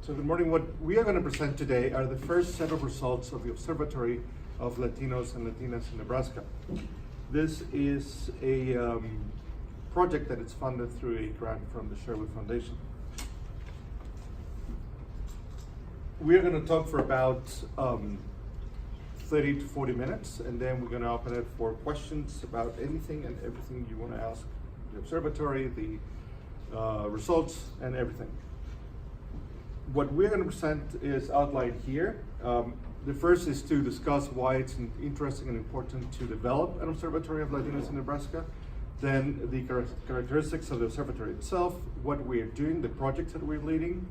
So good morning. What we are going to present today are the first set of results of the Observatory of Latinos and Latinas in Nebraska. This is a project that is funded through a grant from the Sherwood Foundation. We are going to talk for about 30 to 40 minutes, and then we're going to open it for questions about anything and everything you want to ask the observatory, the results, and everything. What we're going to present is outlined here. The first is to discuss why it's interesting and important to develop an Observatory of Latinos in Nebraska. Then the characteristics of the observatory itself, what we are doing, the projects that we're leading,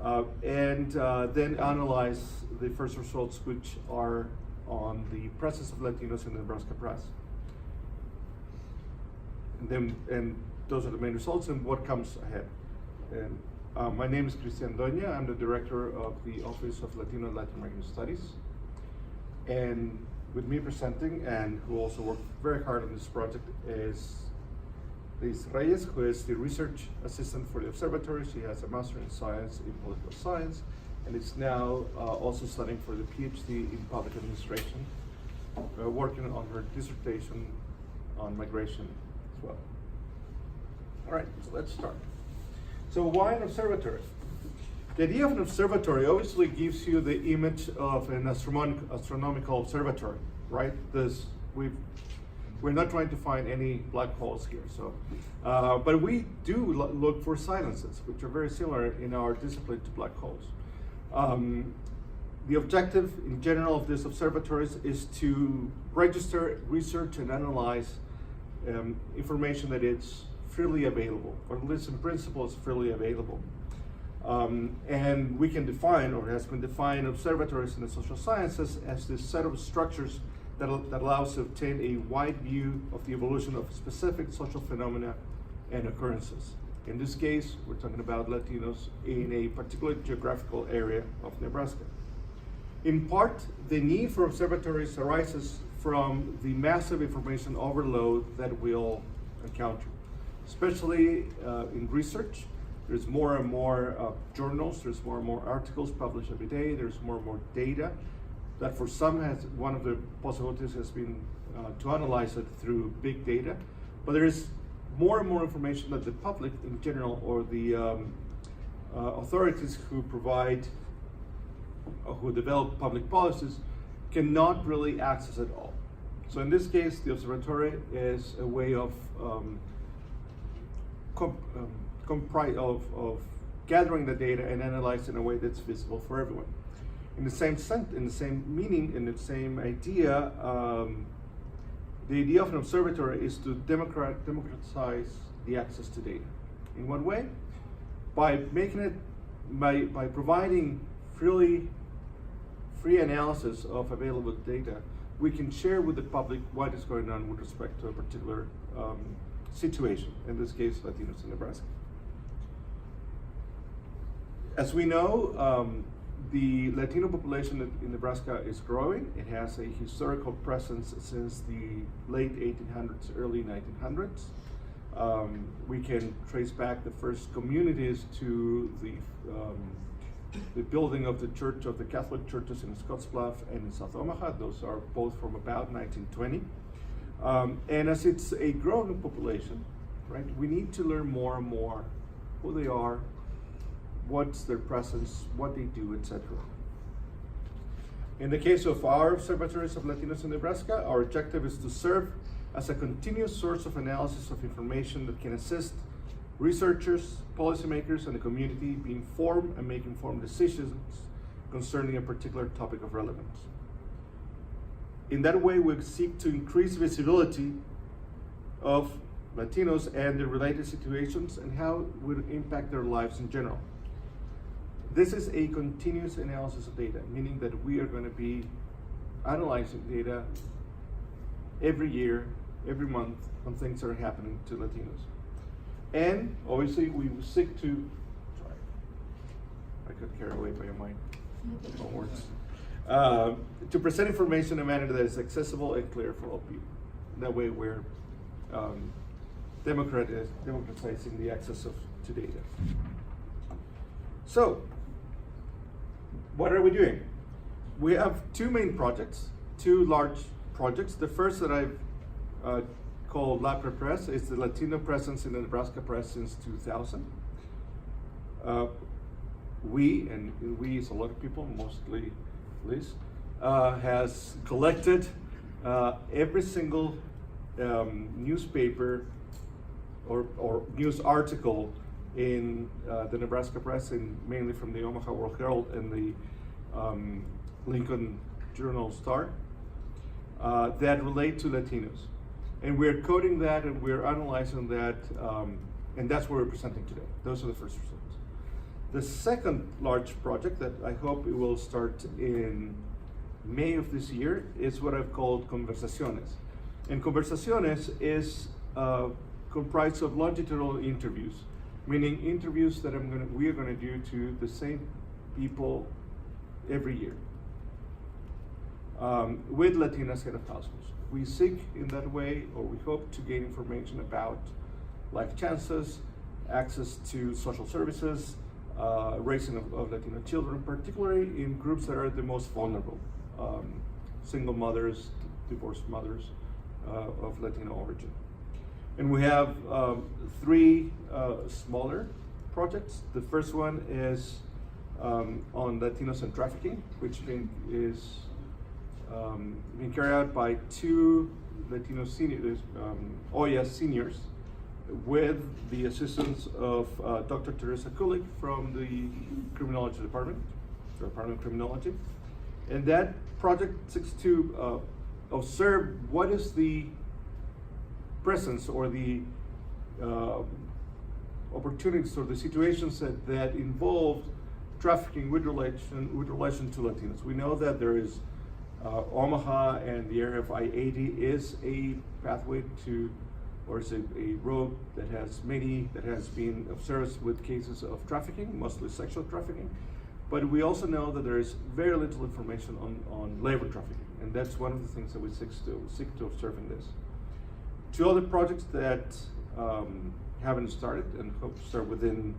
and then analyze the first results, which are on the presence of Latinos in the Nebraska Press. And those are the main results and what comes ahead. And my name is Cristian Doña. I'm the director of the Office of Latino and Latin American Studies. And with me presenting, and who also worked very hard on this project, is Liz Reyes, who is the research assistant for the observatory. She has a master in science in political science, and is now also studying for the PhD in public administration, working on her dissertation on migration as well. All right, so let's start. So why an observatory? The idea of an observatory obviously gives you the image of an astronomical observatory, right? We're not trying to find any black holes here, so, but we do look for silences, which are very similar in our discipline to black holes. The objective in general of these observatories is to register, research, and analyze information that is freely available, or at least in principle is freely available. And we can define, or has been defined, observatories in the social sciences as this set of structures that allows to obtain a wide view of the evolution of specific social phenomena and occurrences. In this case, we're talking about Latinos in a particular geographical area of Nebraska. In part, the need for observatories arises from the massive information overload that we'll encounter. Especially in research, there's more and more journals, there's more and more articles published every day, there's more and more data that for some one of the possibilities has been to analyze it through big data, but there is more and more information that the public in general, or the authorities who develop public policies cannot really access it all. So in this case, the observatory is a way of gathering the data and analyzing in a way that's visible for everyone. In the same sense, in the same meaning, in the same idea, the idea of an observatory is to democratize the access to data. In what way? By providing free analysis of available data, we can share with the public what is going on with respect to a particular situation, in this case, Latinos in Nebraska. As we know, the Latino population in Nebraska is growing. It has a historical presence since the late 1800s, early 1900s. We can trace back the first communities to the building of the Church of the Catholic Churches in Scottsbluff and in South Omaha. Those are both from about 1920. And as it's a growing population, right, we need to learn more and more who they are, what's their presence, what they do, etc. In the case of our Observatories of Latinos in Nebraska, our objective is to serve as a continuous source of analysis of information that can assist researchers, policymakers, and the community be informed and make informed decisions concerning a particular topic of relevance. In that way, we seek to increase visibility of Latinos and their related situations and how it would impact their lives in general. This is a continuous analysis of data, meaning that we are going to be analyzing data every year, every month, on things that are happening to Latinos. And obviously, we seek to, sorry, I got carried away by my own words. To present information in a manner that is accessible and clear for all people. That way we're democratizing the access to data. So, what are we doing? We have two main projects, two large projects. The first that I've called Nebraska Press is the Latino presence in the Nebraska Press since 2000. We is a lot of people, mostly Liz, has collected every single newspaper or news article in the Nebraska Press, and mainly from the Omaha World Herald and the Lincoln Journal-Star, that relate to Latinos. And we're coding that and we're analyzing that, and that's what we're presenting today. Those are the first results. The second large project that I hope it will start in May of this year is what I've called Conversaciones. And Conversaciones is comprised of longitudinal interviews, meaning interviews that we are going to do to the same people every year with Latinas head of households. We seek in that way, or we hope to gain information about life chances, access to social services, raising of Latino children, particularly in groups that are the most vulnerable, single mothers, divorced mothers of Latino origin. And we have three smaller projects. The first one is on Latinos and trafficking, which is being carried out by two Latino seniors, OLLAS seniors, with the assistance of Dr. Teresa Kulik from the Criminology Department, the Department of Criminology. And that project seeks to observe what is the presence or the opportunities or the situations that involve trafficking with relation to Latinos. We know that there is Omaha and the area of I-80 is a pathway to, or is a road that has been observed with cases of trafficking, mostly sexual trafficking. But we also know that there is very little information on labor trafficking, and that's one of the things that we seek to observe in this. Two other projects that haven't started and hope to start within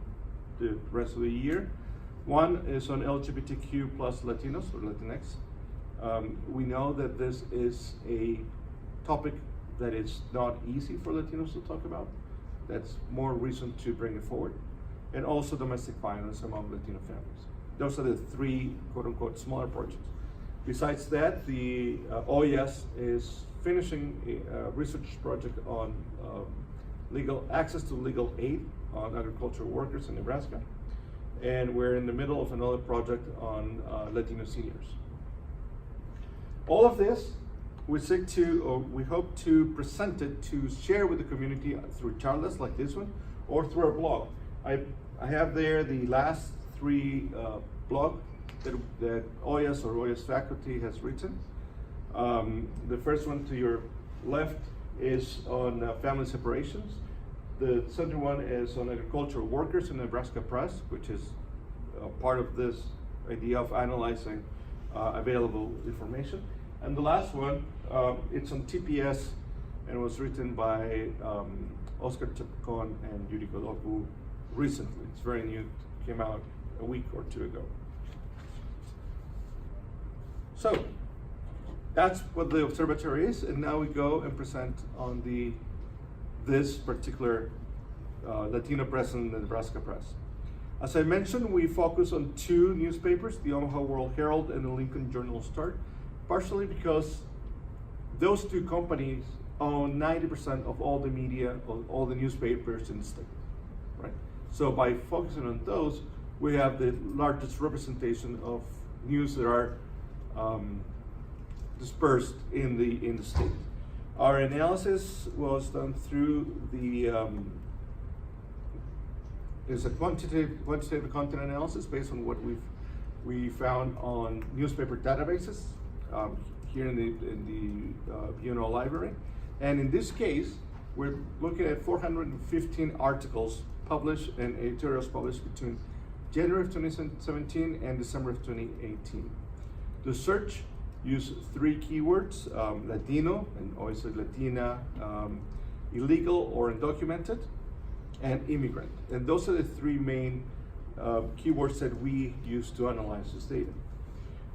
the rest of the year. One is on LGBTQ plus Latinos or Latinx. We know that this is a topic that is not easy for Latinos to talk about. That's more reason to bring it forward. And also domestic violence among Latino families. Those are the three quote unquote smaller projects. Besides that, the OLLAS is finishing a research project on legal access to legal aid on agricultural workers in Nebraska. And we're in the middle of another project on Latino seniors. All of this, we hope to present it, to share with the community through charlas like this one, or through our blog. I have there the last three blog that OLLAS or OLLAS faculty has written. The first one to your left is on family separations. The center one is on agricultural workers in Nebraska Press, which is part of this idea of analyzing available information. And the last one, it's on TPS, and it was written by Oscar Chapcon and Yuri Godoku recently. It's very new, it came out a week or two ago. So that's what the observatory is, and now we go and present on this particular Latino presence in the Nebraska Press. As I mentioned, we focus on two newspapers, the Omaha World Herald and the Lincoln Journal-Star, partially because those two companies own 90% of all the media, of all the newspapers in the state, right? So by focusing on those, we have the largest representation of news that are dispersed in the state. Our analysis was done through is a quantitative content analysis based on what we found on newspaper databases here in the UNO library. And in this case, we're looking at 415 articles published and editorials published between January of 2017 and December of 2018. The search used three keywords, Latino, and obviously Latina, illegal or undocumented, and immigrant. And those are the three main keywords that we use to analyze this data.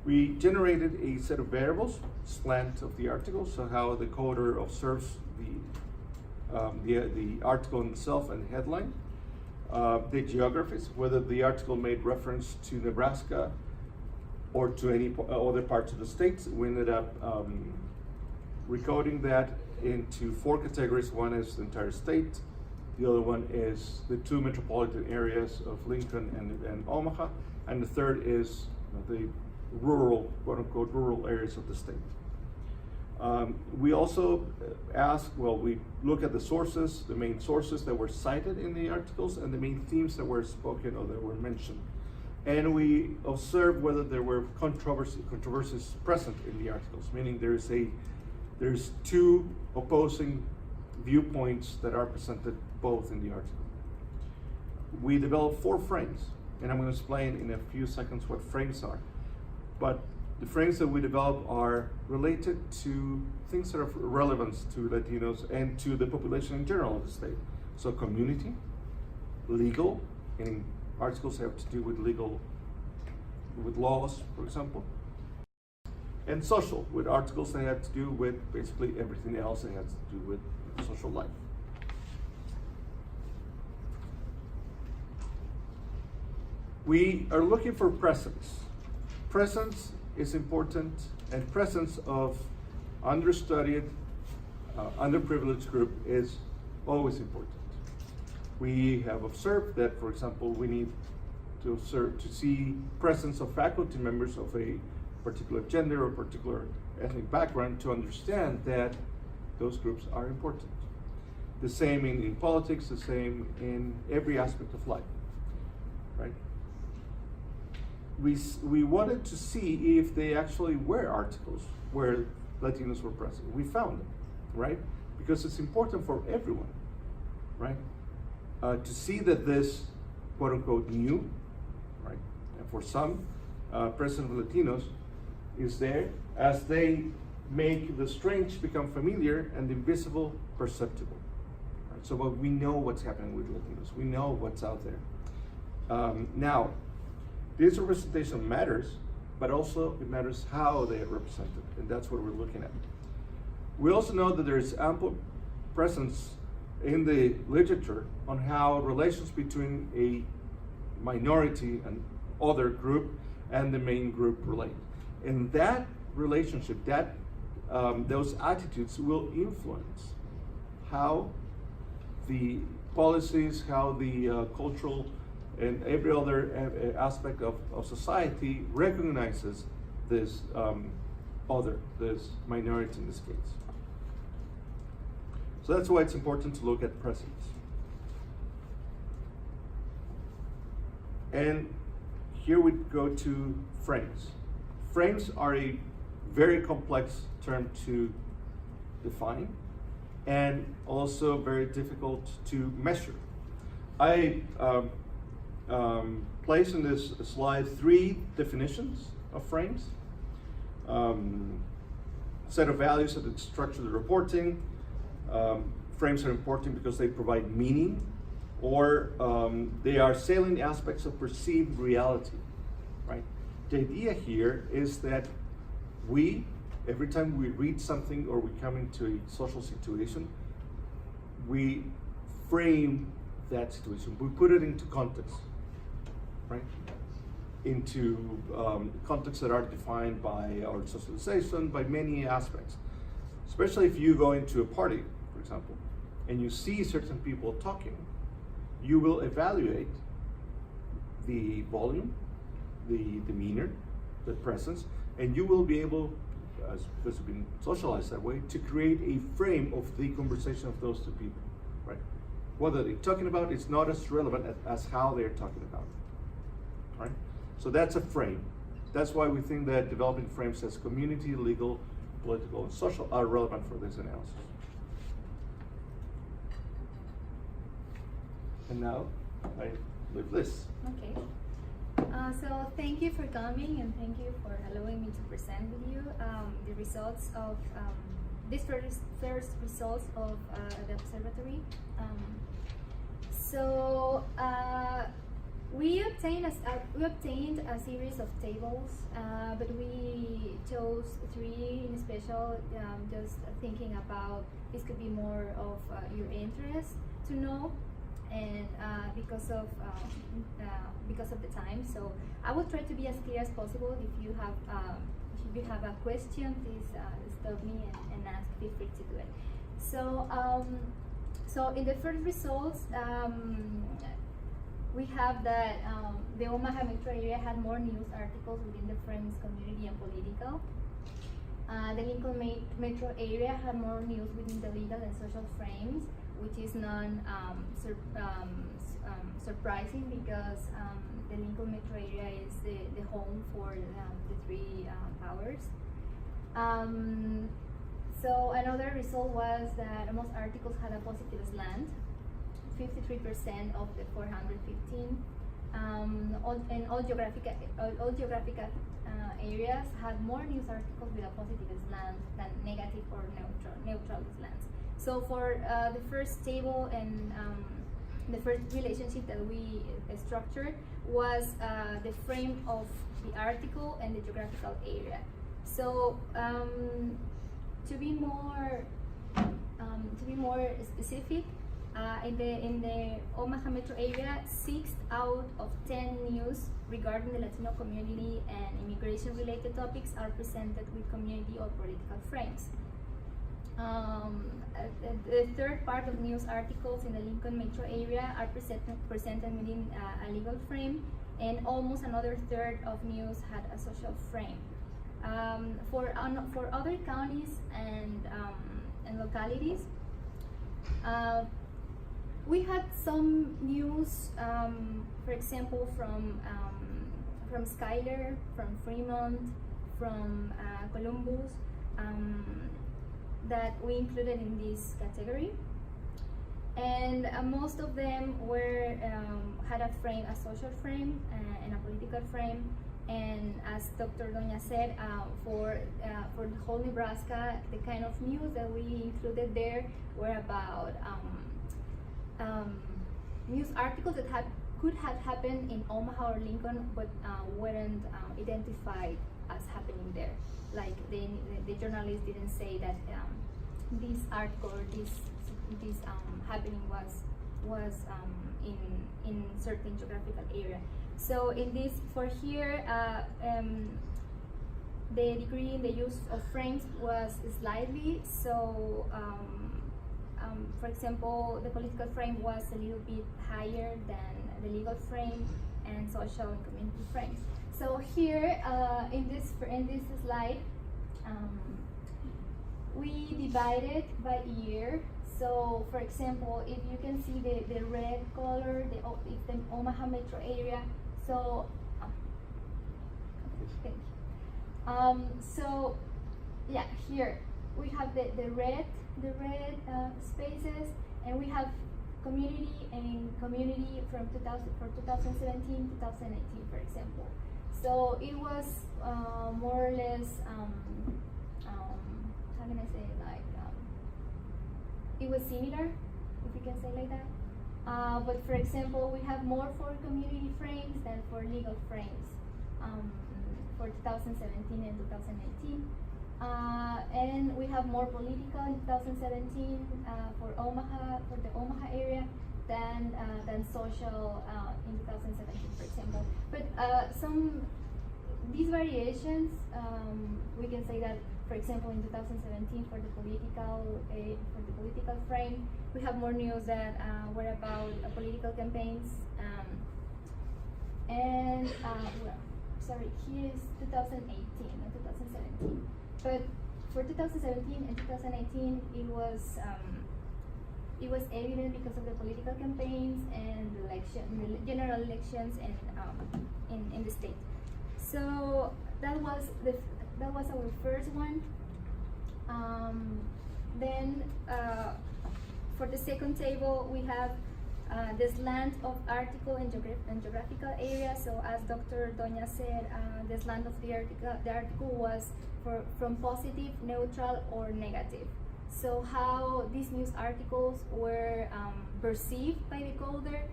We generated a set of variables, slant of the article, so how the coder observes the article itself and headline. The geographies, whether the article made reference to Nebraska or to any other parts of the states. We ended up recoding that into 4 categories. One is the entire state, the other one is the 2 metropolitan areas of Lincoln and Omaha, and the third is the rural, quote unquote, rural areas of the state. We also we look at the sources, the main sources that were cited in the articles and the main themes that were spoken or that were mentioned. And we observe whether there were controversies present in the articles, meaning there's 2 opposing viewpoints that are presented both in the article. We developed 4 frames, and I'm going to explain in a few seconds what frames are. But the frames that we develop are related to things that are of relevance to Latinos and to the population in general of the state. So community, legal, and articles have to do with with laws, for example. And social, with articles that have to do with basically everything else that has to do with social life. We are looking for presence. Presence is important, and presence of understudied, underprivileged group is always important. We have observed that, for example, we need to see presence of faculty members of a particular gender or particular ethnic background to understand that those groups are important. The same in politics, the same in every aspect of life, right? We wanted to see if they actually were articles where Latinos were present. We found them, right? Because it's important for everyone, right? To see that this, quote unquote, new, right? And for some, presence of Latinos is there as they make the strange become familiar and the invisible perceptible. Right? So we know what's happening with Latinos. We know what's out there. Now, this representation matters, but also it matters how they are represented, and that's what we're looking at. We also know that there is ample presence in the literature on how relations between a minority and other group and the main group relate. And that relationship, those attitudes will influence how the policies, how the cultural and every other aspect of society recognizes this this minority in this case. So that's why it's important to look at presence. And here we go to frames. Frames are a very complex term to define and also very difficult to measure. I place in this slide 3 definitions of frames. Set of values that structure the reporting. Frames are important because they provide meaning, or they are salient aspects of perceived reality, right? The idea here is that every time we read something or we come into a social situation, we frame that situation. We put it into context, right? Into contexts that are defined by our socialization, by many aspects. Especially if you go into a party, for example, and you see certain people talking, you will evaluate the volume, the demeanor, the presence, and you will be able, because you've been socialized that way, to create a frame of the conversation of those 2 people, right? What are they talking about is not as relevant as how they're talking about it, right? So that's a frame. That's why we think that developing frames as community, legal, political, and social are relevant for this analysis. And now I leave this. Okay. So thank you for coming, and thank you for allowing me to present with you the results of these first results of the observatory. We obtained a series of tables, but we chose three in special, just thinking about this could be more of your interest to know, and because of the time. So I will try to be as clear as possible. If you have a question, please stop me and ask. Feel free to do it. So in the first results. We have that the Omaha metro area had more news articles within the Friends community and political. The Lincoln metro area had more news within the legal and social frames, which is surprising because the Lincoln metro area is the home for the three powers. So another result was that most articles had a positive slant. 53% of the 415, all geographic areas had more news articles with a positive slant than negative or neutral slants. So for the first table and the first relationship that we structured was the frame of the article and the geographical area. So to be more specific. In the Omaha metro area, 6 out of 10 news regarding the Latino community and immigration-related topics are presented with community or political frames. The third part of news articles in the Lincoln metro area are presented within a legal frame, and almost another third of news had a social frame. For other counties and localities, we had some news, for example, from Schuyler, from Fremont, from Columbus, that we included in this category. And most of them had a frame, a social frame and a political frame. And as Dr. Doña said, for the whole Nebraska, the kind of news that we included there were about news articles that could have happened in Omaha or Lincoln, but weren't identified as happening there. Like the journalist didn't say that this article or this happening was in certain geographical area. So in this, for here, the degree in the use of frames was slightly so. For example, the political frame was a little bit higher than the legal frame and social and community frames. So here in this slide, we divided by year. So for example, if you can see the red color, it's the Omaha metro area. So thank you. So yeah, here we have the red spaces, and we have community from 2017, 2018, for example. So it was more or less how can I say, like it was similar, if you can say like that. But for example, we have more for community frames than for legal frames for 2017 and 2018. And we have more political in 2017 for the Omaha area than social in 2017, for example. But these variations, we can say that, for example, in 2017 for the political frame, we have more news that were about political campaigns. And sorry, here is 2018, not 2017. But for 2017 and 2018, it was evident because of the political campaigns and the general elections in the state. So that was our first one. Then for the second table, we have the slant of article and geographical area. So as Dr. Doña said, the slant of the article was from positive, neutral, or negative. So how these news articles were perceived by the coder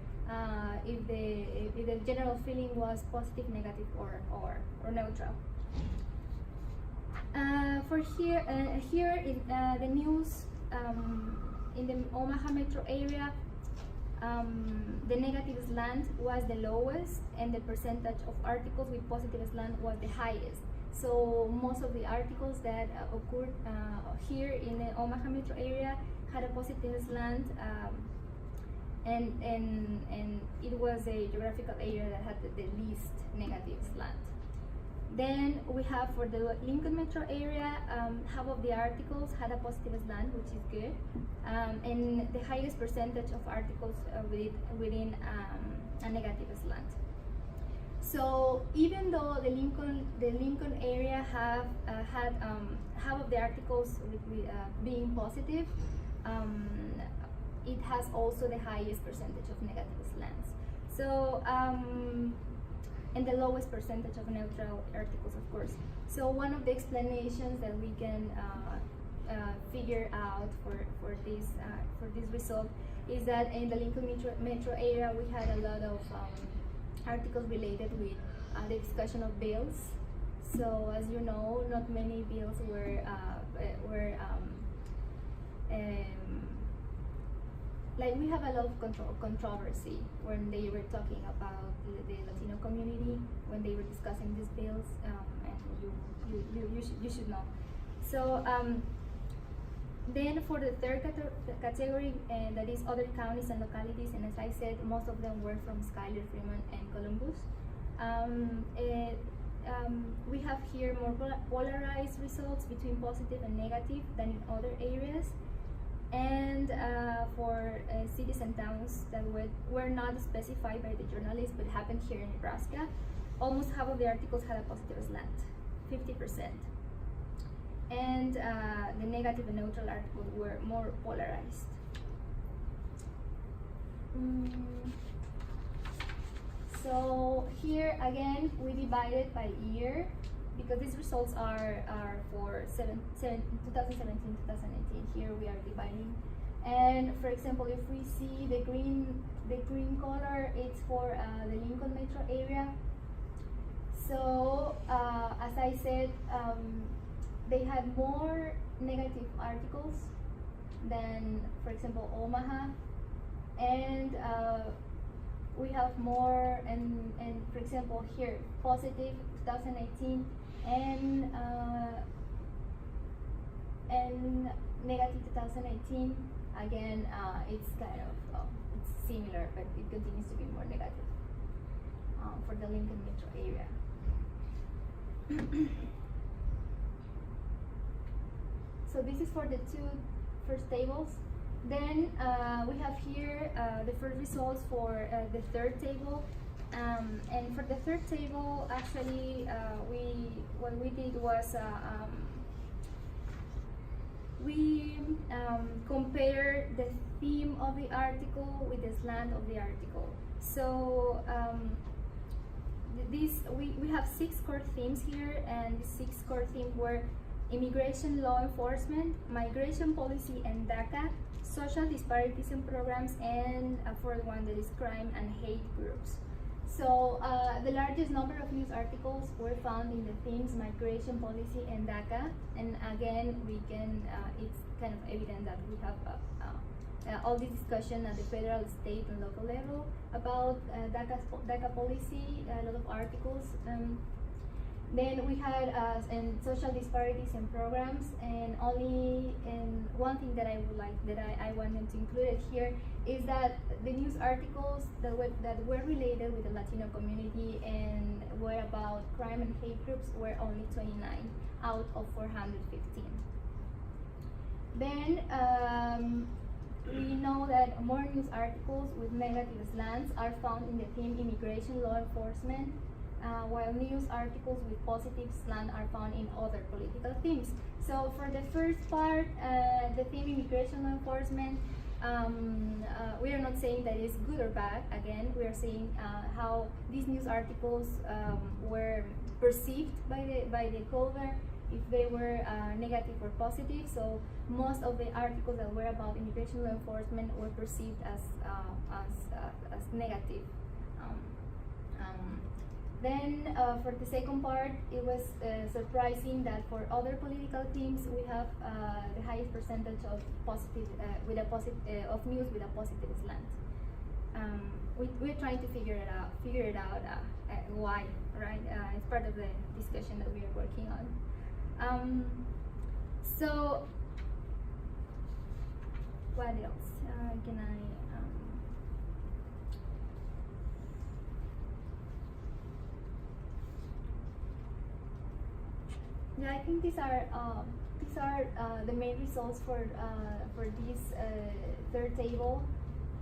if the general feeling was positive, negative, or neutral. For here, in the news in the Omaha metro area, the negative slant was the lowest, and the percentage of articles with positive slant was the highest. So most of the articles that occurred here in the Omaha metro area had a positive slant, and it was a geographical area that had the least negative slant. Then we have for the Lincoln metro area, half of the articles had a positive slant, which is good, and the highest percentage of articles within a negative slant. So even though the Lincoln area had half of the articles being positive, it has also the highest percentage of negative slants. So and the lowest percentage of neutral articles, of course. So one of the explanations that we can figure out for this result is that in the Lincoln metro area we had a lot of articles related with the discussion of bills. So as you know, not many bills were like we have a lot of controversy when they were talking about the Latino community when they were discussing these bills, and you should know. So then for the third category, that is other counties and localities, and as I said, most of them were from Schuyler, Fremont, and Columbus. We have here more polarized results between positive and negative than in other areas. And for cities and towns that were not specified by the journalist but happened here in Nebraska, almost half of the articles had a positive slant, 50%. And the negative and neutral articles were more polarized. So here again, we divided by year, because these results are for 2017, 2018. Here we are dividing, and for example, if we see the green color, it's for the Lincoln metro area. So as I said, they had more negative articles than, for example, Omaha, and we have more, and for example here, positive 2018 and negative 2018. Again, it's kind of it's similar, but it continues to be more negative for the Lincoln metro area. So this is for the two first tables. Then we have here the first results for the third table. And for the third table, actually, what we did was we compared the theme of the article with the slant of the article. So we have 6 core themes here, and the 6 core themes were immigration law enforcement, migration policy and DACA, social disparities in programs, and for the one that is crime and hate groups. So the largest number of news articles were found in the themes migration policy and DACA, and again we can it's kind of evident that we have all this discussion at the federal, state, and local level about DACA policy, a lot of articles. Then we had in social disparities in programs, and one thing that I would like I wanted to include it here is that the news articles that were related with the Latino community and were about crime and hate groups were only 29 out of 415. Then we know that more news articles with negative slants are found in the theme immigration law enforcement, while news articles with positive slant are found in other political themes. So for the first part, the theme immigration law enforcement, we are not saying that it's good or bad. Again, we are saying how these news articles were perceived by the cover, if they were negative or positive. So most of the articles that were about immigration law enforcement were perceived as negative. Then for the second part, it was surprising that for other political themes, we have the highest percentage of positive of news with a positive slant. We're trying to figure it out why, right? It's part of the discussion that we are working on. So what else can I? Yeah, I think these are the main results for this third table,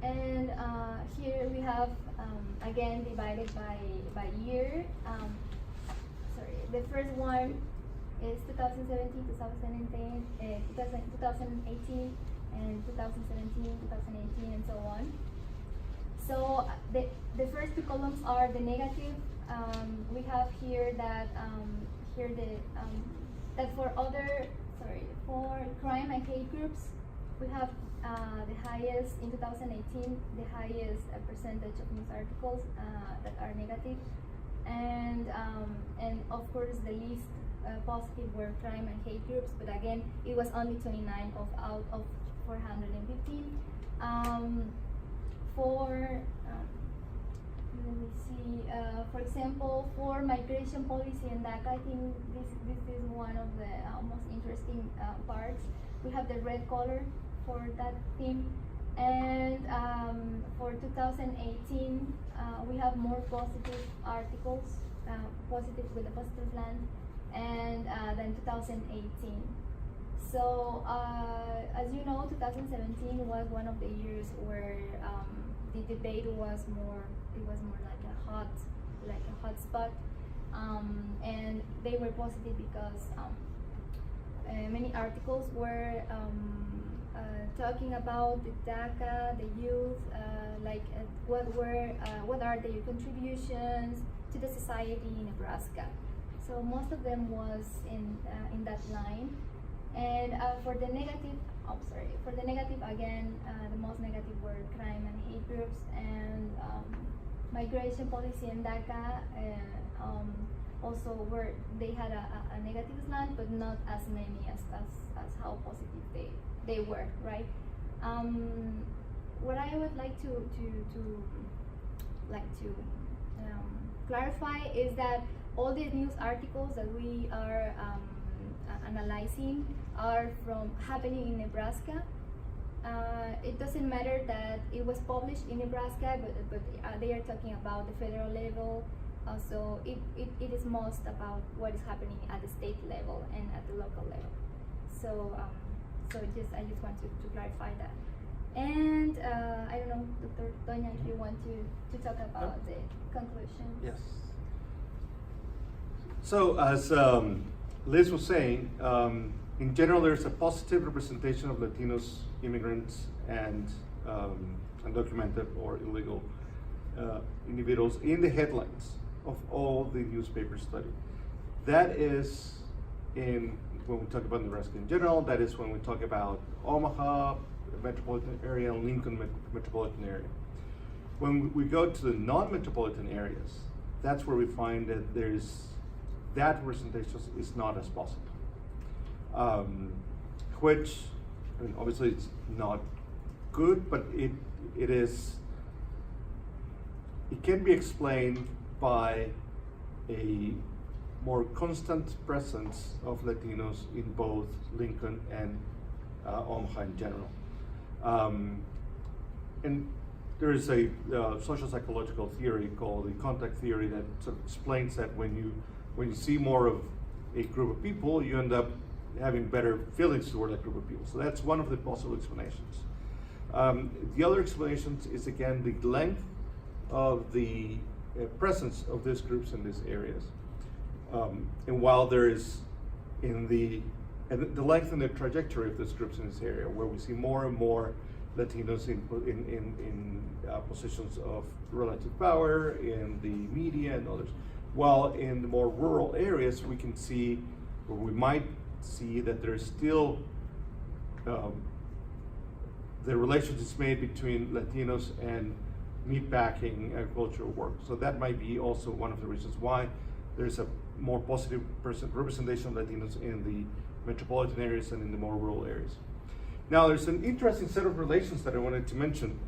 and here we have again divided by year. Sorry, the first one is 2017, 2018, and 2017, 2018, and so on. So the first two columns are the negative. We have here that that for crime and hate groups, we have the highest in 2018, the highest percentage of news articles that are negative, and of course the least positive were crime and hate groups. But again, it was only 29 out of 415. Let me see. For example, for migration policy and DACA, I think this is one of the most interesting parts. We have the red color for that theme, and for 2018, we have more positive articles, positive with a positive slant, and than 2018. So, as you know, 2017 was one of the years where the debate was more like a hot spot, and they were positive because many articles were talking about the DACA, the youth, what are their contributions to the society in Nebraska. So most of them was in that line, and for the negative again, the most negative were crime and hate groups, and migration policy and DACA also they had a negative slant, but not as many as how positive they were, right? What I would like to clarify is that all the news articles that we are analyzing are from happening in Nebraska. It doesn't matter that it was published in Nebraska, but they are talking about the federal level. So it is most about what is happening at the state level and at the local level. So I just want to clarify that. And I don't know, Dr. Toña, if you want to talk about the conclusion. Yes. So as Liz was saying, in general, there's a positive representation of Latinos, immigrants, and undocumented or illegal individuals in the headlines of all the newspapers studied. That is when we talk about Nebraska in general. That is when we talk about Omaha metropolitan area and Lincoln metropolitan area. When we go to the non-metropolitan areas, that's where we find that that representation is not as positive. Which, I mean, obviously it's not good, but it can be explained by a more constant presence of Latinos in both Lincoln and Omaha in general. And there is a social psychological theory called the contact theory that sort of explains that when you see more of a group of people, you end up having better feelings toward that group of people. So that's one of the possible explanations. The other explanation is, again, the length of the presence of these groups in these areas. And while there is the length and the trajectory of these groups in this area, where we see more and more Latinos in positions of relative power in the media and others, while in the more rural areas we can see where we might see that there's still the relationships made between Latinos and meatpacking agricultural work. So that might be also one of the reasons why there's a more positive representation of Latinos in the metropolitan areas and in the more rural areas. Now, there's an interesting set of relations that I wanted to mention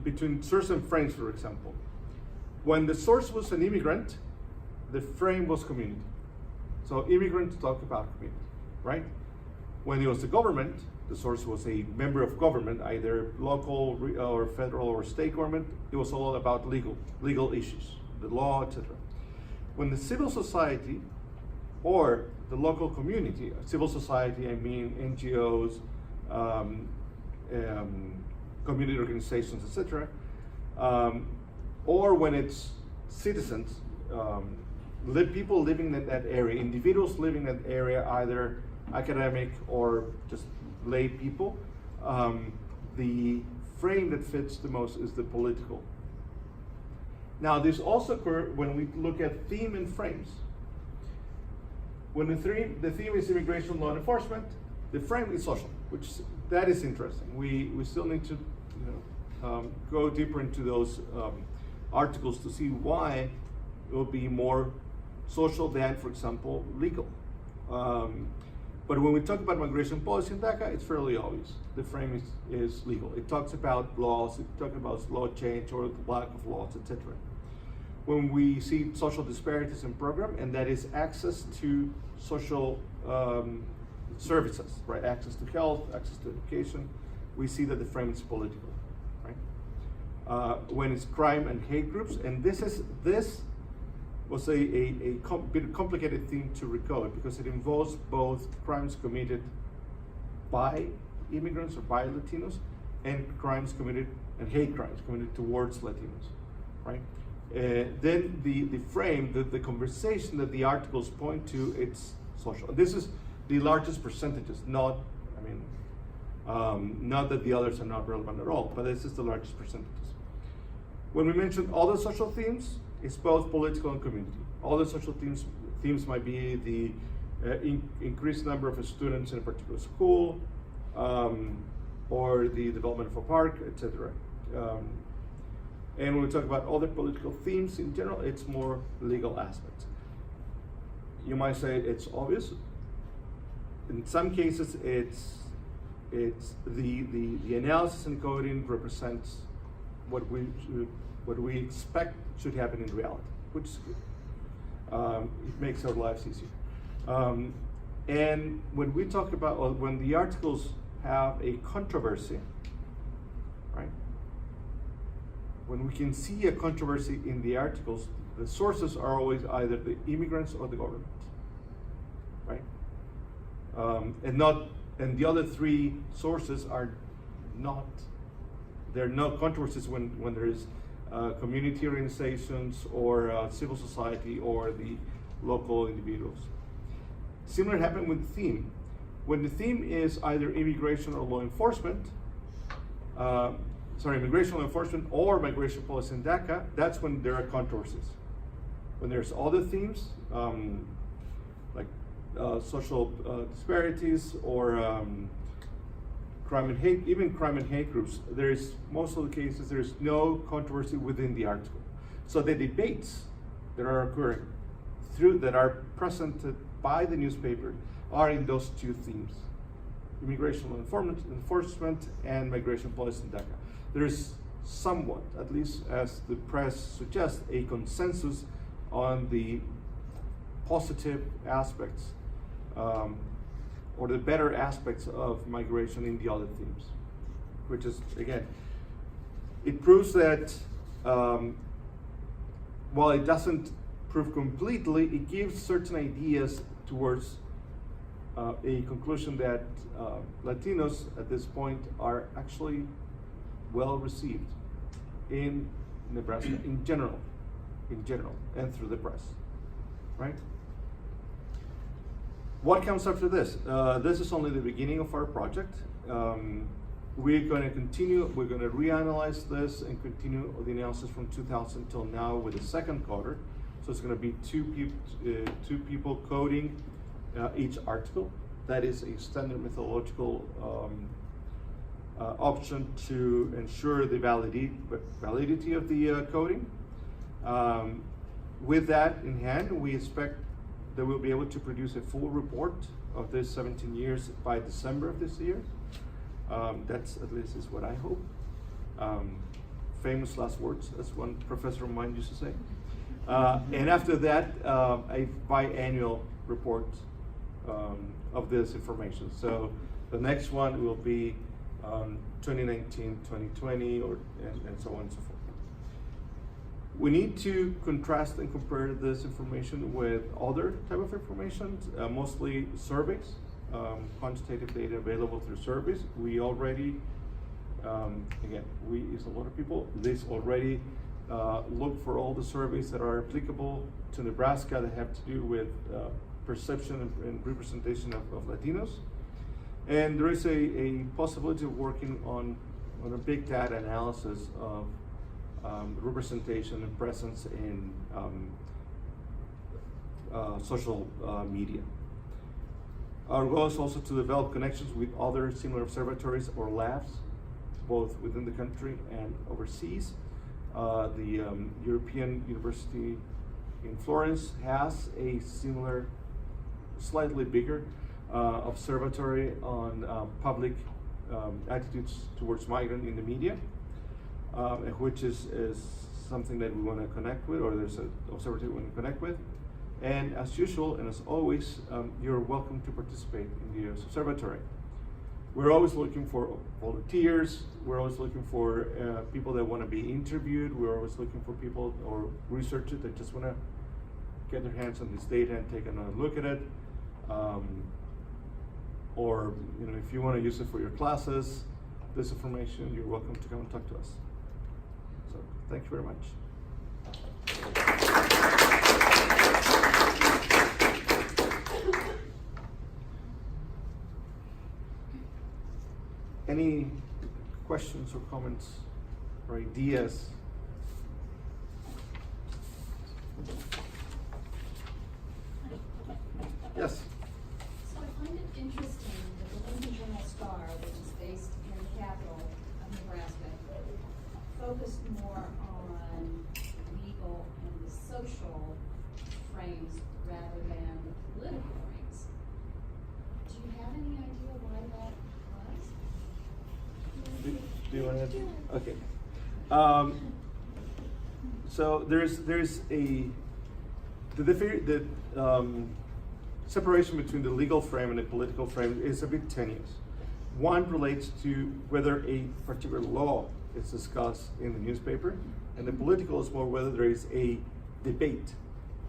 between source and frames, for example. When the source was an immigrant, the frame was community. So immigrants talk about community, right? When it was the government, the source was a member of government, either local or federal or state government. It was all about legal issues, the law, etc. When the civil society or the local community, civil society, I mean NGOs, community organizations, etc., or when it's citizens, people living in that area, individuals living in that area, either academic or just lay people, the frame that fits the most is the political. Now, this also occurs when we look at theme and frames. When the theme is immigration law enforcement, the frame is social, that is interesting. We still need to go deeper into those articles to see why it will be more social than, for example, legal. But when we talk about migration policy in DACA, it's fairly obvious. The frame is legal. It talks about laws, it talks about law change or the lack of laws, etc. When we see social disparities in program, and that is access to social services, right? Access to health, access to education, we see that the frame is political, right? When it's crime and hate groups, and this was a bit complicated thing to recode because it involves both crimes committed by immigrants or by Latinos and crimes committed and hate crimes committed towards Latinos, right? Then the frame, the conversation that the articles point to, it's social. This is the largest percentages, not that the others are not relevant at all, but this is the largest percentages. When we mention other social themes, it's both political and community. All the social themes might be the increased number of students in a particular school, or the development of a park, etc. And when we talk about other political themes in general, it's more legal aspects. You might say it's obvious. In some cases, it's the analysis and coding represents what we expect should happen in reality, which is good. It makes our lives easier. And when we talk about, or when the articles have a controversy, right? When we can see a controversy in the articles, the sources are always either the immigrants or the government, right? And the other three sources are not. There are no controversies when there is community organizations or civil society or the local individuals. Similar happened with the theme. When the theme is either immigration or law enforcement, immigration law enforcement or migration policy in DACA, that's when there are controversies. When there's other themes, like social disparities or crime and hate, even crime and hate groups, there is, most of the cases, there's no controversy within the article. So the debates that are occurring that are presented by the newspaper are in those two themes: immigration law enforcement and migration policy in DACA. There is somewhat, at least as the press suggests, a consensus on the positive aspects or the better aspects of migration in the other themes, which is, again, it proves that while it doesn't prove completely, it gives certain ideas towards a conclusion that Latinos at this point are actually well received in Nebraska in general, and through the press, right? What comes after this? This is only the beginning of our project. We're going to continue, we're going to reanalyze this and continue the analysis from 2000 till now with the second coder. So it's going to be two people coding each article. That is a standard methodological option to ensure the validity of the coding. With that in hand, we expect that we'll be able to produce a full report of this 17 years by December of this year. That's at least is what I hope. Famous last words, as one professor of mine used to say. And after that, a biannual report of this information. So the next one will be 2019, 2020, and so on and so forth. We need to contrast and compare this information with other type of information, mostly surveys, quantitative data available through surveys. We already, again, we is a lot of people. This already look for all the surveys that are applicable to Nebraska that have to do with perception and representation of Latinos. And there is a possibility of working on a big data analysis of representation and presence in social media. Our goal is also to develop connections with other similar observatories or labs, both within the country and overseas. The European University in Florence has a similar, slightly bigger observatory on public attitudes towards migrant in the media, which is something that we want to connect with, or there's an observatory we want to connect with. And as usual, and as always, you're welcome to participate in the observatory. We're always looking for volunteers. We're always looking for people that want to be interviewed. We're always looking for people or researchers that just want to get their hands on this data and take another look at it. Or if you want to use it for your classes, this information, you're welcome to come and talk to us. So thank you very much. Any questions or comments or ideas? Yes. So I find it interesting that the Lincoln Journal-Star, which is based in the capital of Nebraska, focused more on legal and the social frames rather than the political frames. Do you have any idea why that was? Do you want to? Okay. So there's the separation between the legal frame and the political frame is a bit tenuous. One relates to whether a particular law is discussed in the newspaper, and the political is more whether there is a debate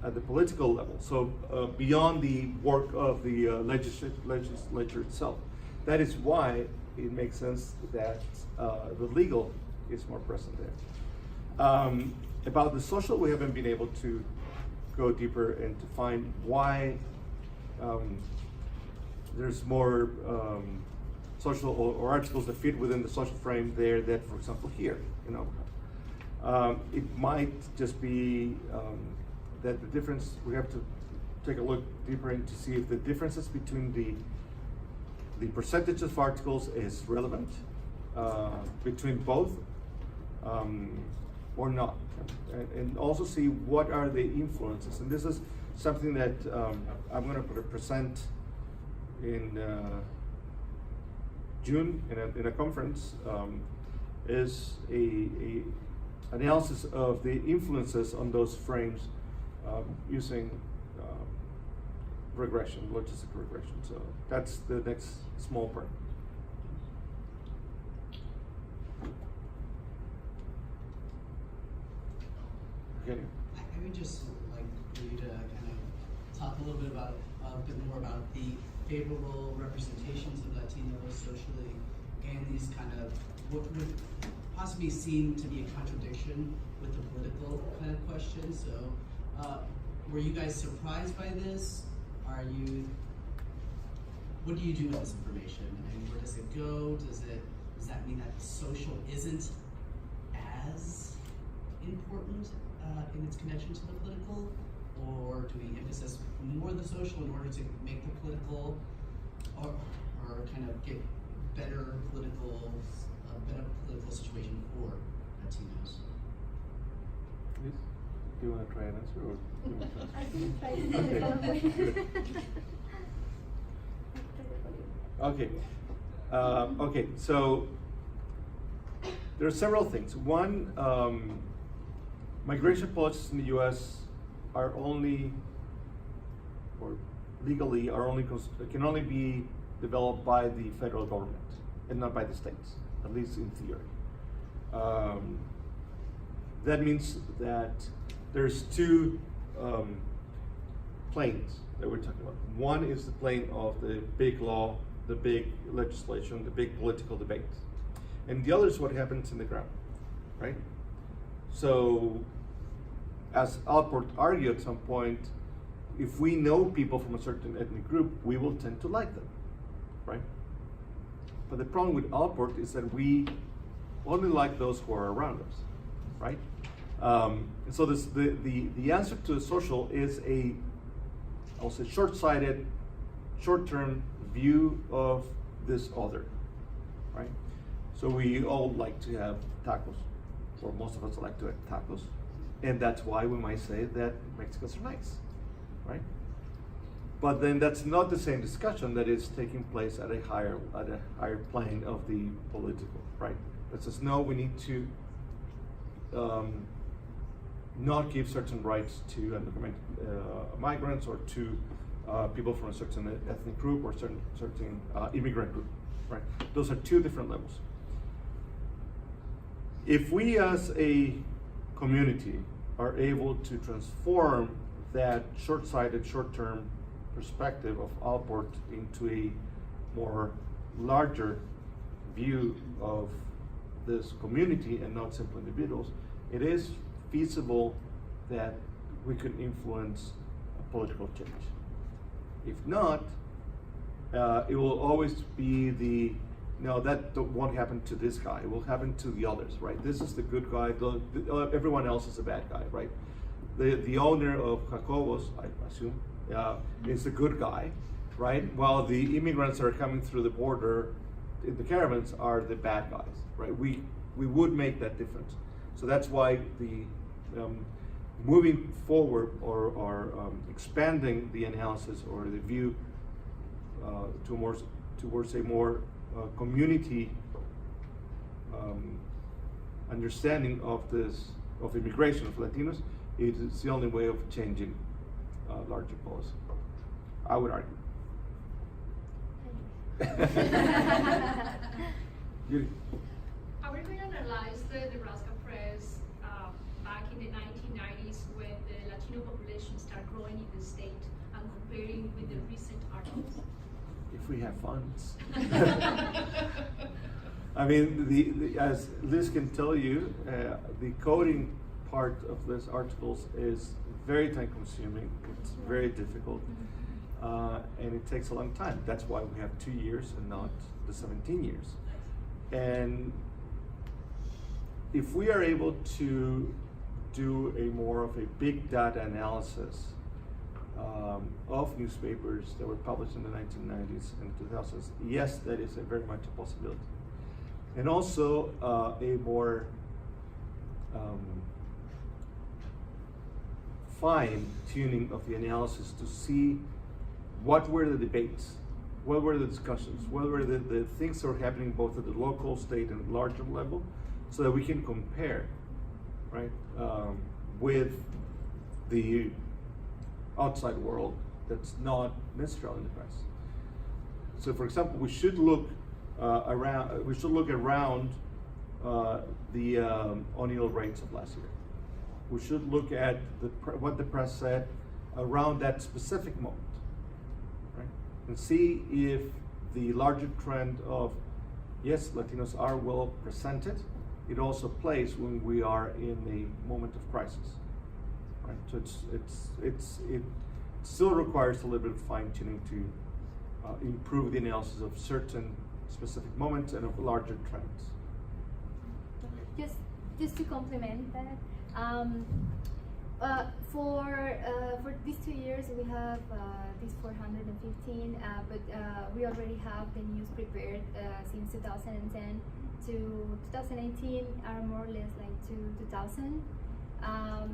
at the political level. So beyond the work of the legislature itself. That is why it makes sense that the legal is more present there. About the social, we haven't been able to go deeper and to find why there's more social or articles that fit within the social frame there that, for example, here in Omaha. It might just be that the difference, we have to take a look deeper in to see if the differences between the percentage of articles is relevant between both or not, and also see what are the influences. And this is something that I'm going to present in June in a conference. Is a analysis of the influences on those frames using regression, logistic regression. So that's the next small part. Okay. I would just like for you to kind of talk a little bit about a bit more about the favorable representations of Latinos socially and these kind of what would possibly seem to be a contradiction with the political kind of question. So were you guys surprised by this? What do you do with this information? And where does it go? Does that mean that social isn't as important in its connection to the political? Or do we emphasize more the social in order to make the political, or kind of get a better political situation for Latinos? Please, do you want to try and answer, or do you want to I answer? think try to do it all the way. Okay. Okay, so there are several things. One, migration policies in the U.S. are only, or legally, can only be developed by the federal government and not by the states, at least in theory. That means that there's two planes that we're talking about. One is the plane of the big law, the big legislation, the big political debate. And the other is what happens in the ground, right? So, as Alport argued at some point, if we know people from a certain ethnic group, we will tend to like them, right? But the problem with Alport is that we only like those who are around us, right? And so the answer to the social is I'll say short-sighted, short-term view of this other, right? So we all like to have tacos, or most of us like to have tacos, and that's why we might say that Mexicans are nice, right? But then that's not the same discussion that is taking place at a higher plane of the political, right? That says no, we need to not give certain rights to undocumented migrants or to people from a certain ethnic group or certain immigrant group, right? Those are two different levels. If we as a community are able to transform that short-sighted, short-term perspective of Alport into a more larger view of this community and not simple individuals, it is feasible that we could influence a political change. If not, it will always be no, that won't happen to this guy. It will happen to the others, right? This is the good guy. Everyone else is a bad guy, right? The owner of Jacobos, I assume, is the good guy, right? While the immigrants that are coming through the border in the caravans are the bad guys, right? We would make that difference. So that's why the moving forward or expanding the analysis or the view towards a more community understanding of immigration of Latinos is the only way of changing larger policy. I would argue. Judy. Are we going to analyze the Nebraska Press back in the 1990s when the Latino population started growing in the state and comparing with the recent articles? If we have funds. I mean, as Liz can tell you, the coding part of these articles is very time consuming. It's very difficult. And it takes a long time. That's why we have 2 years and not the 17 years. And if we are able to do a more of a big data analysis of newspapers that were published in the 1990s and 2000s, yes, that is very much a possibility. And also a more fine tuning of the analysis to see what were the debates, what were the discussions, what were the things that were happening both at the local, state, and larger level, so that we can compare, right, with the outside world that's not necessarily in the press. So, for example, we should look around. We should look around the O'Neill rates of last year. We should look at what the press said around that specific moment, right? And see if the larger trend of, yes, Latinos are well presented, it also plays when we are in a moment of crisis, right? So it still requires a little bit of fine tuning to improve the analysis of certain specific moments and of larger trends. Just to complement that, For these 2 years, we have these 415, but we already have the news prepared since 2010 to 2018 are more or less like to 2000.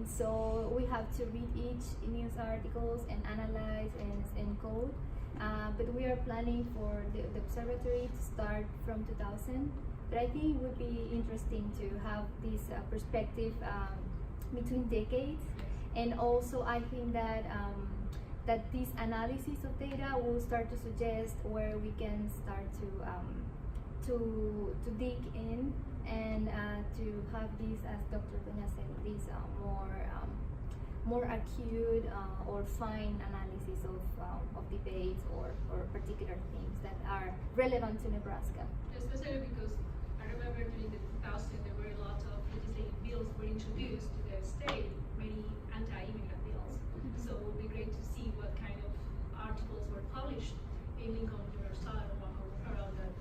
So we have to read each news articles and analyze and code. But we are planning for the observatory to start from 2000. But I think it would be interesting to have this perspective between decades. And also, I think that that this analysis of data will start to suggest where we can start to dig in and to have this, as Dr. Doña said, this more acute or fine analysis of debates or particular things that are relevant to Nebraska. Especially because I remember during the 2000s there were a lot of legislative bills were introduced to the state, many anti-immigrant bills. So it would be great to see what kind of articles were published in Lincoln Universal or Omaha World Herald that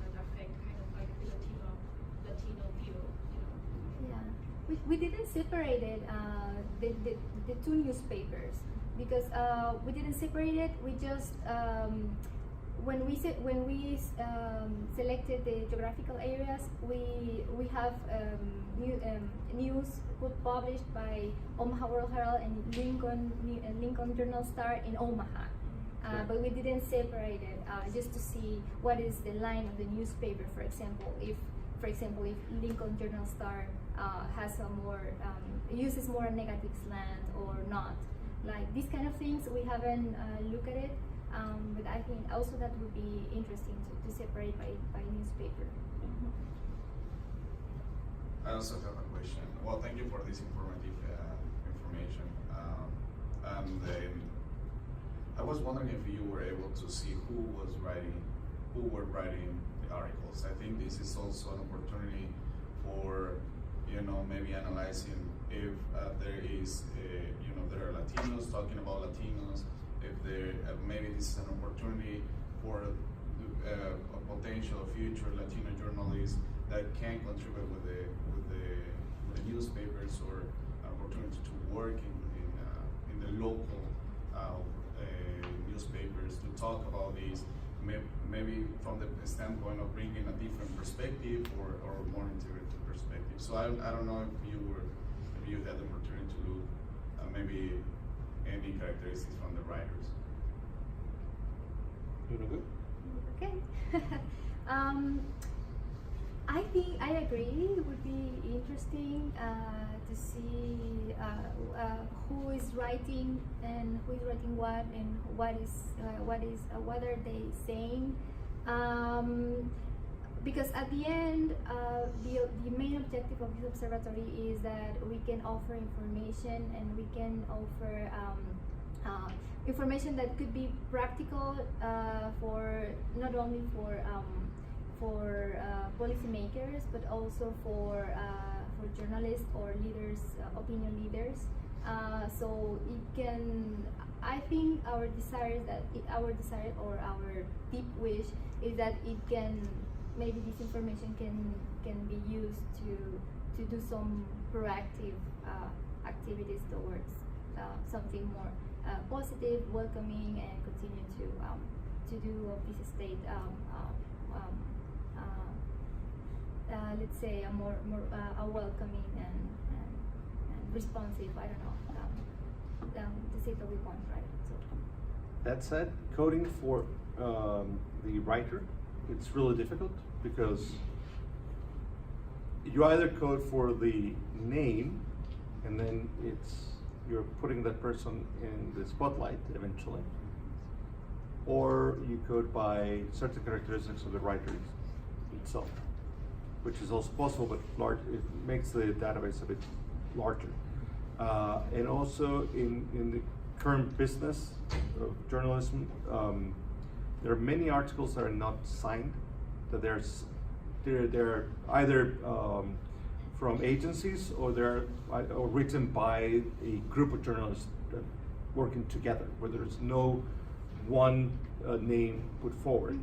that affect kind of like the Latino view. Yeah, we didn't separate it, the two newspapers, because we didn't separate it. We just when we selected the geographical areas, we have news published by Omaha World Herald and Lincoln Journal Star in Omaha. But we didn't separate it just to see what is the line of the newspaper. For example, if Lincoln Journal Star has a more uses more negative slant or not, like these kind of things, we haven't looked at it. But I think also that would be interesting to separate by newspaper. I also have a question. Well, thank you for this informative information. I was wondering if you were able to see who were writing the articles. I think this is also an opportunity for, maybe analyzing if there is, there are Latinos talking about Latinos. If there, maybe this is an opportunity for a potential future Latino journalists that can contribute with the newspapers, or an opportunity to work in the local newspapers to talk about these, maybe from the standpoint of bringing a different perspective or more integrated perspective. So I don't know if you had the opportunity to look maybe any characteristics from the writers. Good? Okay. I think I agree. It would be interesting to see who is writing and who is writing what, and what are they saying. Because at the end, the main objective of this observatory is that we can offer information, and we can offer information that could be practical for not only for policymakers, but also for journalists or leaders, opinion leaders. So it can. I think our desire or our deep wish is that it can. Maybe this information can be used to do some proactive activities towards something more positive, welcoming, and continue to do of this state let's say a more a welcoming and responsive. I don't know, the state that we want, right? So. That said, coding for the writer, it's really difficult, because you either code for the name, and then you're putting that person in the spotlight eventually, or you code by certain characteristics of the writer itself, which is also possible, but it makes the database a bit larger. And also in the current business of journalism, there are many articles that are not signed, that they're either from agencies, or they're written by a group of journalists working together, where there's no one name put forward.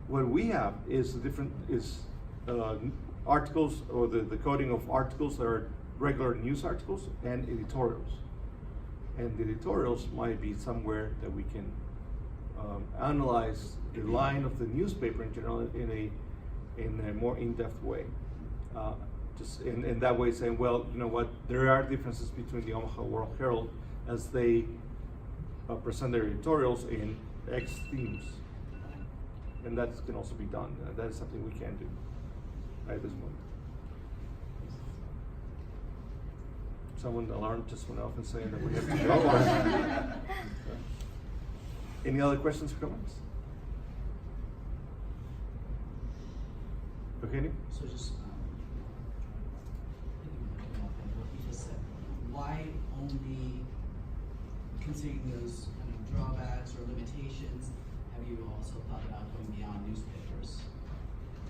What we have is articles or the coding of articles that are regular news articles and editorials. And the editorials might be somewhere that we can analyze the line of the newspaper in general in a more in-depth way. Just in that way saying, well, you know what, there are differences between the Omaha World Herald as they present their editorials in X themes. And that can also be done. That is something we can do at this moment. Someone alarm just went off and saying that we have to go. Any other questions or comments? Okay. So just picking up on what you just said, why only considering those kind of drawbacks or limitations, have you also thought about going beyond newspapers?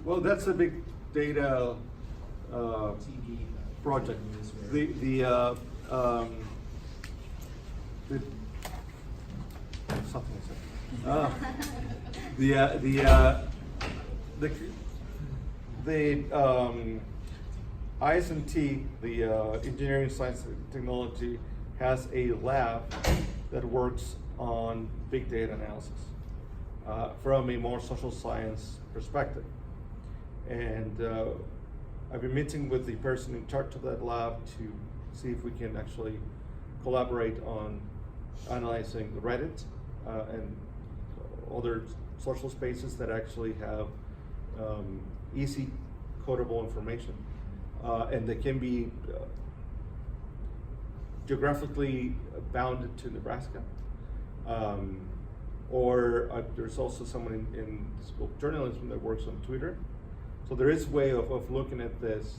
Well, that's a big data TV project. news, Something like that. The IS&T, the Engineering, Science, and Technology, has a lab that works on big data analysis from a more social science perspective. And I've been meeting with the person in charge of that lab to see if we can actually collaborate on analyzing Reddit and other social spaces that actually have easy codable information, and they can be geographically bounded to Nebraska. Or there's also someone in the School of Journalism that works on Twitter. So there is a way of looking at this,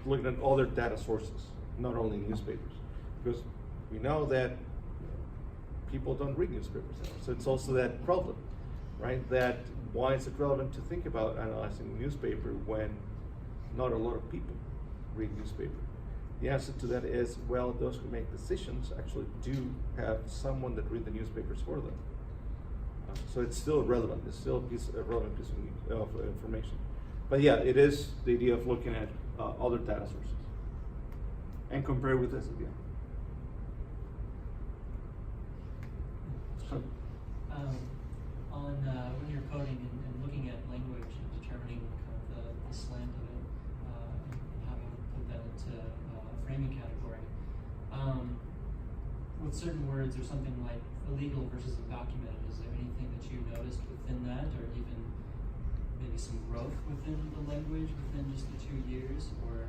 looking at other data sources, not only newspapers, because we know that people don't read newspapers now. So it's also that problem, right? That why is it relevant to think about analyzing a newspaper when not a lot of people read newspaper? The answer to that is, well, those who make decisions actually do have someone that read the newspapers for them. So it's still relevant. It's still a relevant piece of information. But yeah, it is the idea of looking at other data sources and compare with this again. When you're coding and looking at language and determining kind of the slant of it, and how you put that into a framing category, with certain words or something like illegal versus undocumented, is there anything that you noticed within that, or even maybe some growth within the language within just the 2 years, or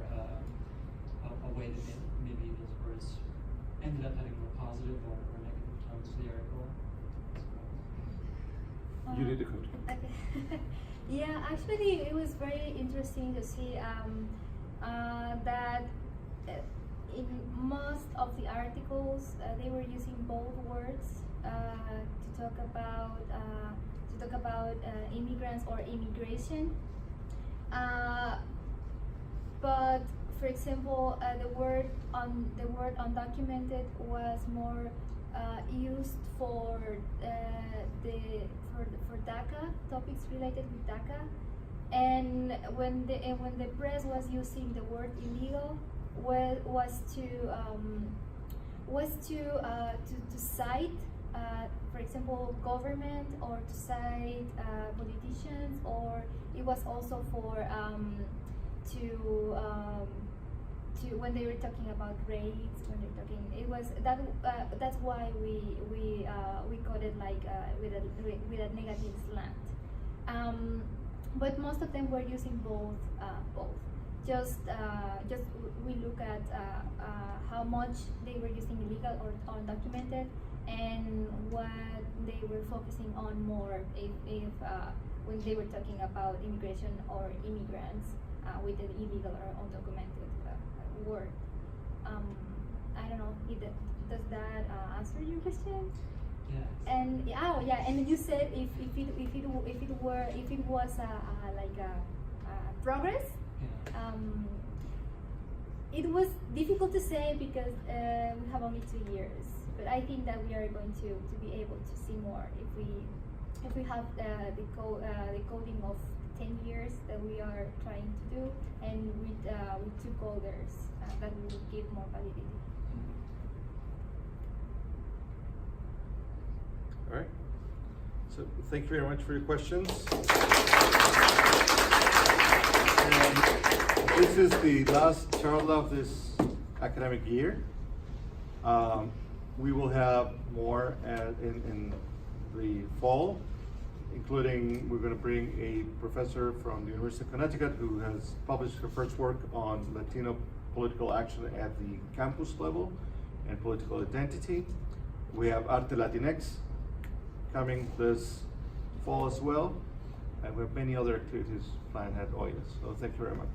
a way that maybe those words ended up having more positive or negative tones to the article? You need to code. Okay. Yeah, actually, it was very interesting to see that in most of the articles they were using both words to talk about immigrants or immigration. But for example, the word undocumented was more used for DACA, topics related with DACA, and when the press was using the word illegal, was to cite, for example, government, or to cite politicians, or it was also for to when they were talking about rates, when they're talking, it was that that's why we coded like with a negative slant. But most of them were using both. Just we look at how much they were using illegal or undocumented, and what they were focusing on more if when they were talking about immigration or immigrants with an illegal or undocumented word. I don't know. Does that answer your question? Yes. And and you said if it was like a progress. Yeah. It was difficult to say because we have only 2 years, but I think that we are going to be able to see more if we have the coding of 10 years that we are trying to do, and with two goals that will give more validity. All right. So thank you very much for your questions. And this is the last Charla of this academic year. We will have more in the fall, including we're going to bring a professor from the University of Connecticut who has published her first work on Latino political action at the campus level and political identity. We have Arte Latinx coming this fall as well, and we have many other activities planned at OLLAS. So thank you very much.